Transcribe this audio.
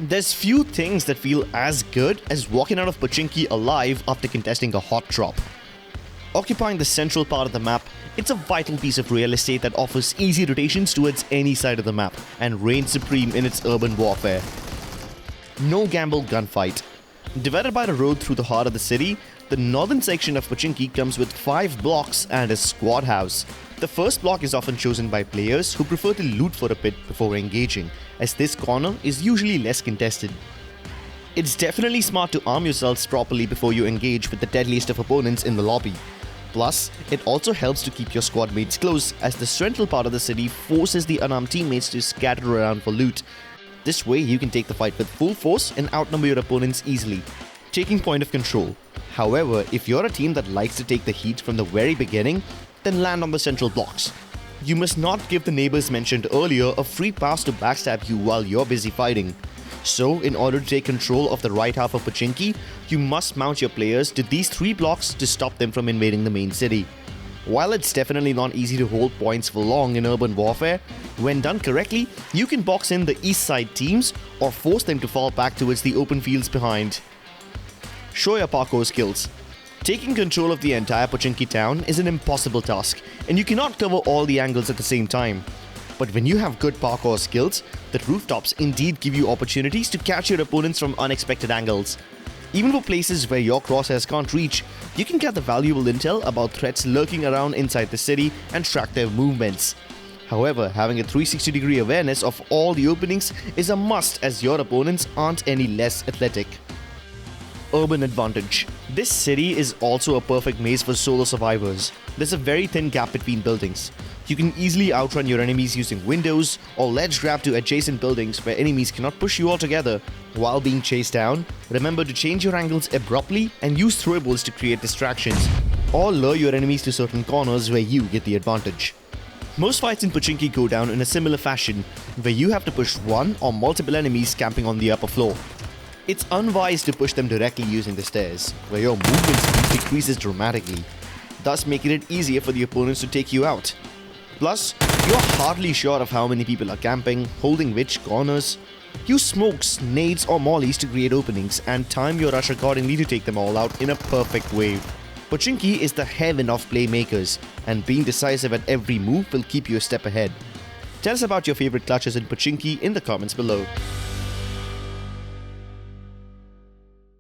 There's few things that feel as good as walking out of Pochinki alive after contesting a hot drop. Occupying the central part of the map, it's a vital piece of real estate that offers easy rotations towards any side of the map and reigns supreme in its urban warfare. No gamble gunfight. Divided by the road through the heart of the city, the northern section of Pochinki comes with 5 blocks and a squad house. The first block is often chosen by players who prefer to loot for a bit before engaging, as this corner is usually less contested. It's definitely smart to arm yourselves properly before you engage with the deadliest of opponents in the lobby. Plus, it also helps to keep your squad mates close, as the central part of the city forces the unarmed teammates to scatter around for loot. This way you can take the fight with full force and outnumber your opponents easily. Taking point of control. However, if you're a team that likes to take the heat from the very beginning, then land on the central blocks. You must not give the neighbors mentioned earlier a free pass to backstab you while you're busy fighting. So, in order to take control of the right half of Pochinki, you must mount your players to these 3 blocks to stop them from invading the main city. While it's definitely not easy to hold points for long in urban warfare, when done correctly, you can box in the east side teams or force them to fall back towards the open fields behind. Show your parkour skills. Taking control of the entire Pochinki town is an impossible task, and you cannot cover all the angles at the same time. But when you have good parkour skills, the rooftops indeed give you opportunities to catch your opponents from unexpected angles. Even for places where your crosshairs can't reach, you can get the valuable intel about threats lurking around inside the city and track their movements. However, having a 360-degree awareness of all the openings is a must, as your opponents aren't any less athletic. Urban advantage. This city is also a perfect maze for solo survivors. There's a very thin gap between buildings. You can easily outrun your enemies using windows or ledge grab to adjacent buildings where enemies cannot push you altogether. While being chased down, remember to change your angles abruptly and use throwables to create distractions, or lure your enemies to certain corners where you get the advantage. Most fights in Pochinki go down in a similar fashion, where you have to push one or multiple enemies camping on the upper floor. It's unwise to push them directly using the stairs, where your movement speed decreases dramatically, thus making it easier for the opponents to take you out. Plus, you're hardly sure of how many people are camping, holding which corners. Use smokes, nades or mollies to create openings and time your rush accordingly to take them all out in a perfect wave. Pochinki is the heaven of playmakers, and being decisive at every move will keep you a step ahead. Tell us about your favorite clutches in Pochinki in the comments below.